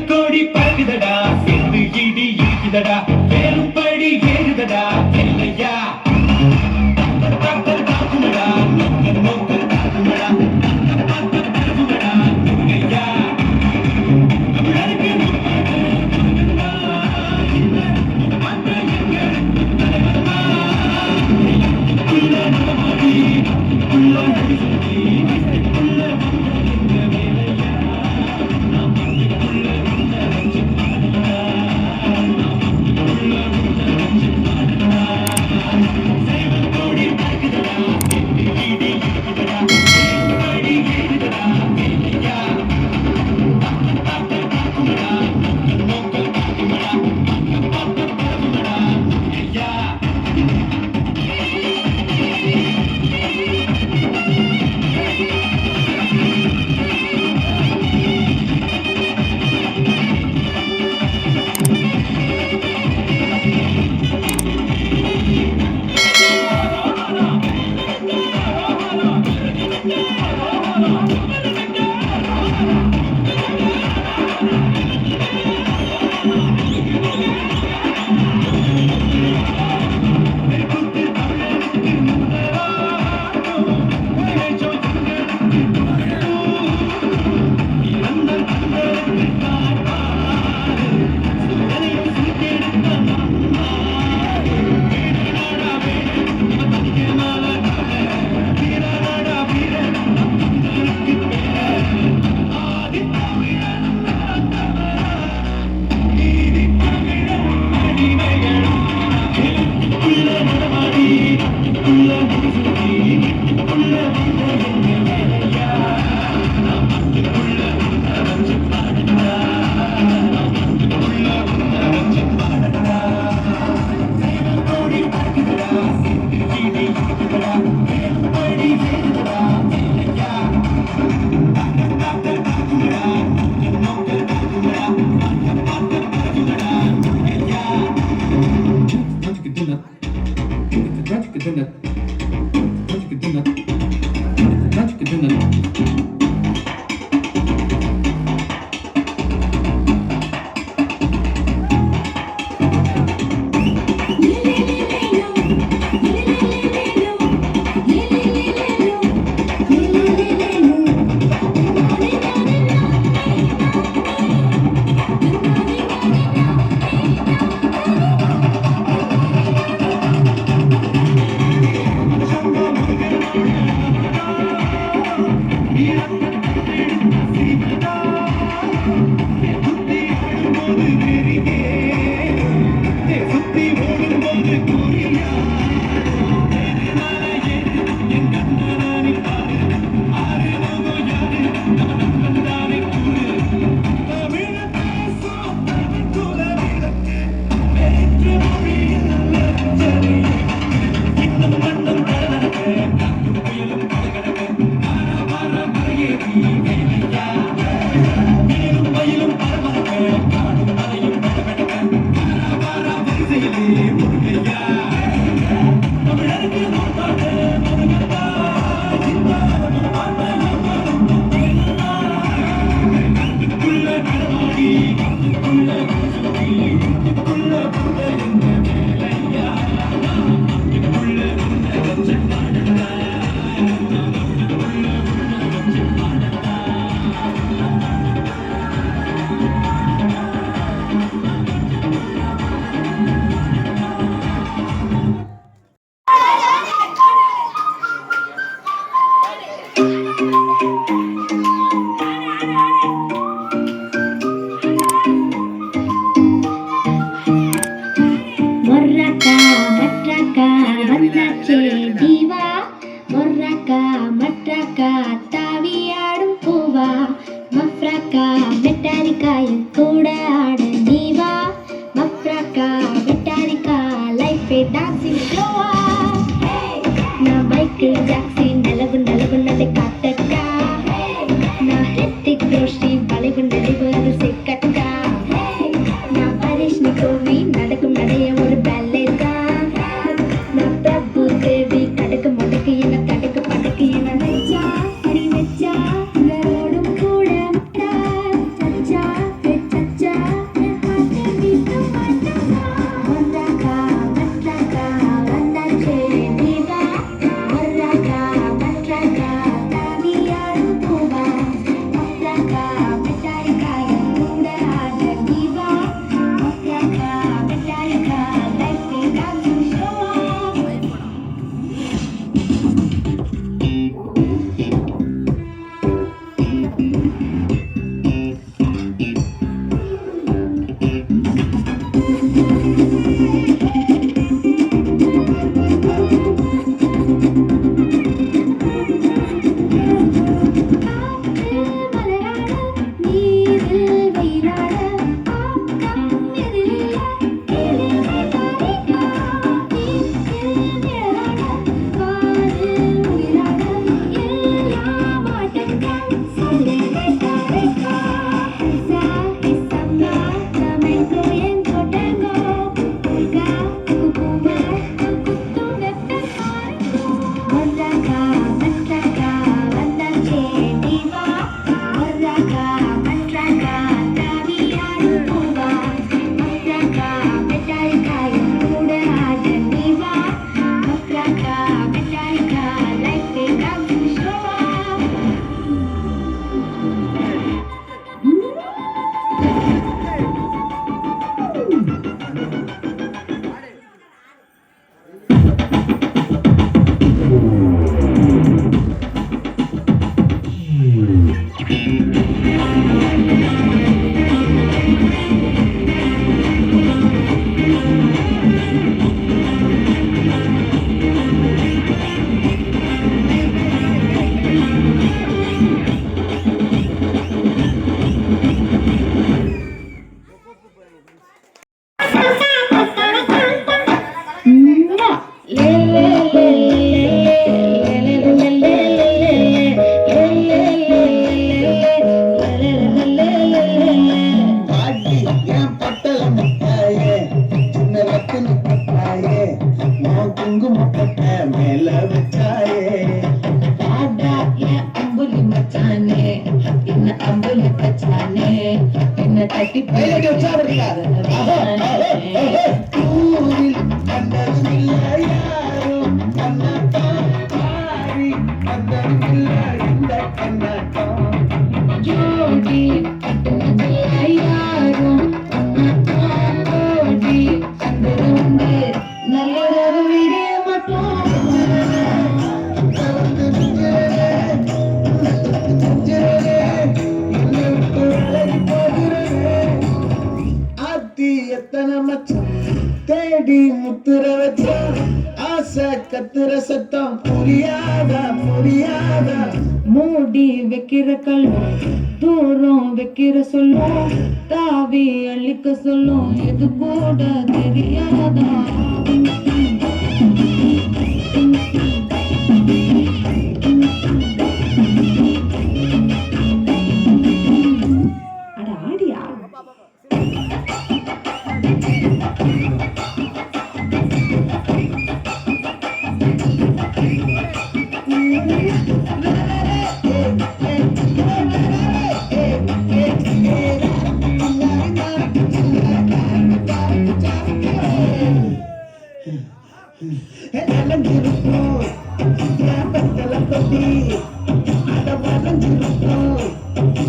கொடி பறக்குது மெட்டானிக்கா என் கூட ஆட நீவா மப்ராக்கா மெட்டானிக்கா லைஃபே டான்சிங் ஷோவா நான் மைக்கேல் ஜாக்சன் நலவுன்னதை காட்டக்கா நான் ஹித்திக் ரோஷன் வளைவு நெளிவு அது சிக்கட்டா நான் பரிஷ்ணி கோவி நடக்கும் நடைய ஒரு பேலே தான் நான் பிரபு தேவி கடக்கு மடக்கு என தடுக்கு படக்கு என வச்சா அடி வச்சா ஓடும் கூட சச்சா சச்சா வந்தாக்கா மற்றாக்கா வந்தாச்சே நீவா வர்றாக்கா மற்றாக்கா தாவியாரு பூவா மற்றாக்கா மெட்டாரிக்கா கூட ஆட நீவா மற்றாக்கா மெட்டாரிக்கா லைஃபே டான்சிங் ஷோவா தேடி முத்துற வச்சா ஆசை கத்துற சத்தம் புரியாதா புரியாதா மூடி வைக்கிற கல்வம் தூரம் வைக்கிற சொல்லும் தாவி அழிக்க சொல்லும் எது கூட தெரியாதா அட ஆடியா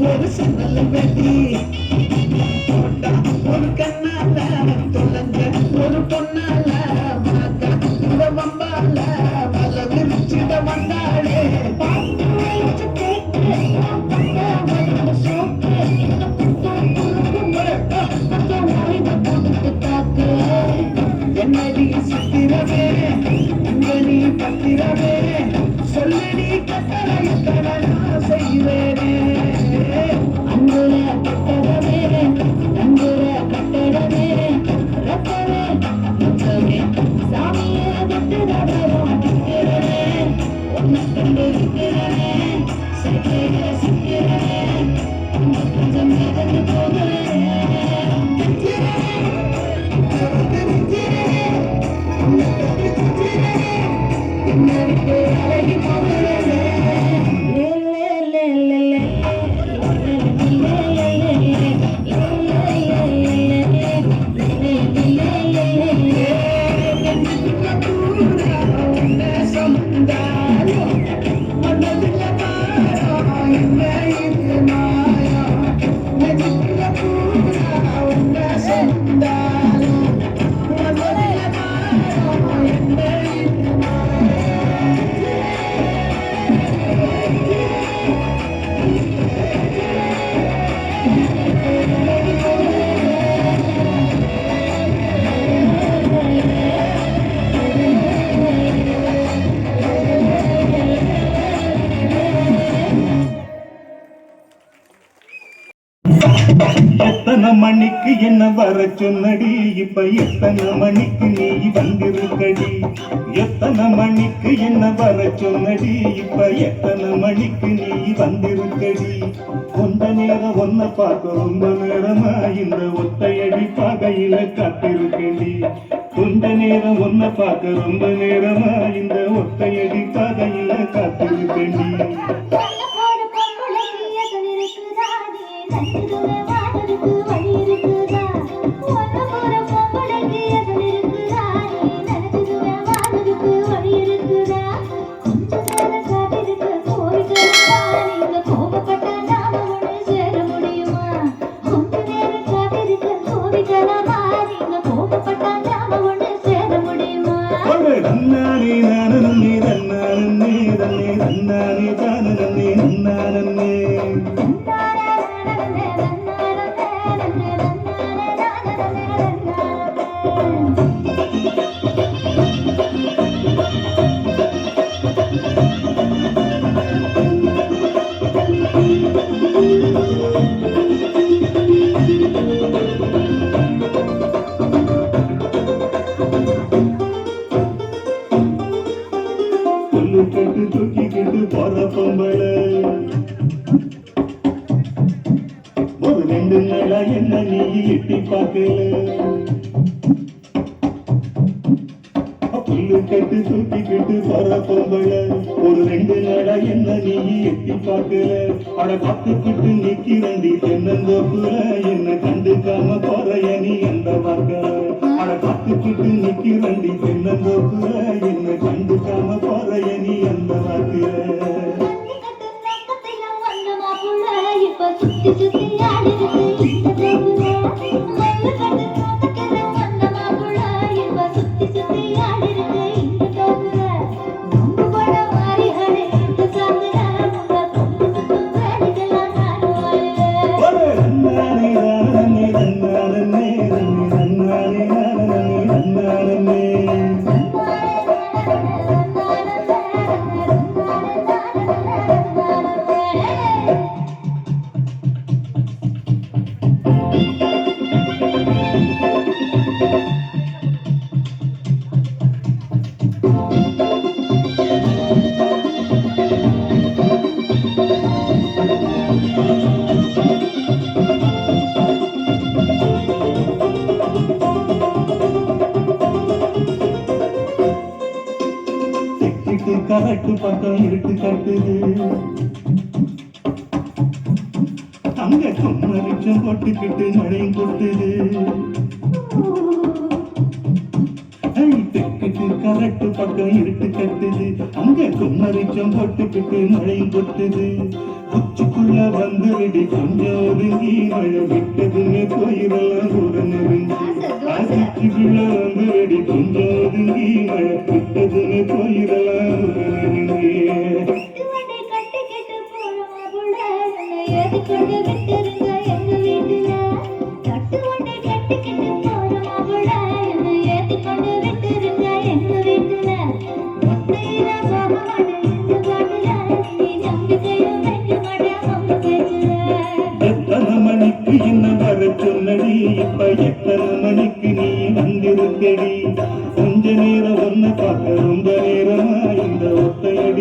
ஒரு சங்கல வெட்டி ஒரு கண்ணால தொலைஞ்ச ஒரு பொண்ணால வம்பால வல விரிச்சிட வந்தாளே என்னடி சித்திரவே உங்கடி பத்திரவே சொல்லடி கட்டளை செய்வேனே அங்குல எத்தனை மணிக்கு என்ன வர சொன்னடி, இப்ப எத்தனை மணிக்கு நீ வந்திருக்கடி. எத்தனை மணிக்கு என்ன வர சொன்னடி, இப்ப எத்தனை மணிக்கு நீ வந்திருக்கடி. கொஞ்ச நேரம் ஒன்ன பார்க்க ரொம்ப நேரமா இந்த ஒத்தையடி பாதையில காத்திருக்கடி. கொஞ்ச நேரம் ஒன்ன பார்க்க ரொம்ப நேரமா இந்த ஒத்தையடி பாதையில காத்திருக்கடி. நன்னானே நானே நன்னானே நன்னே நன்னானே தானே நன்னே நன்னானே. கட்டு தூக்கிக்கிட்டு போற பொம்பளை ஒரு 2 நாளா என்ன நீ எட்டி பார்க்கல. புல்லு கட்டு தூக்கிக்கிட்டு போற பொம்பளை ஒரு 2 நாளா என்ன நீ எட்டி பார்க்கல. அட பார்த்துக்கிட்டு நிக்கிறண்டி தென்னந்தோப்புல என்ன கண்டுக்காம போறைய நீ எந்த வாக்கல. அட பார்த்துக்கிட்டு நிக்கிறண்டி தென்னந்தோப்புல என்ன கண்டுக்காம போறைய நீ எந்த வாக்கல. கரட்டு பக்கம் இருட்டு கட்டுது அங்க கொம்மரிச்சம் போட்டுக்கிட்டு மழையும் கொட்டுது. தெற்குக்கு கரட்டு பக்கம் இருட்டு கட்டுது அங்க கொம்மரிச்சம் போட்டுக்கிட்டு மழையும் கொட்டுது. உச்சுக்குள்ள வந்து விடி கொஞ்சம் ஒதுங்கி மழை விட்டதுன்னு போயிடலாம் கூட நெருங்கி. உச்சுக்குள்ள வந்து விடி கொஞ்சம் ஒதுங்கி மழை விட்டதுன்னு போயிடலாம் கூட நெருங்கி. எத்தனை மணிக்கு என்ன வர சொன்னடி, இப்ப எத்தனை மணிக்கு நீ வந்திருக்கடி. கொஞ்ச நேரம் ஒன்ன பார்க்க ரொம்ப நேரமா இந்த ஒத்தையடி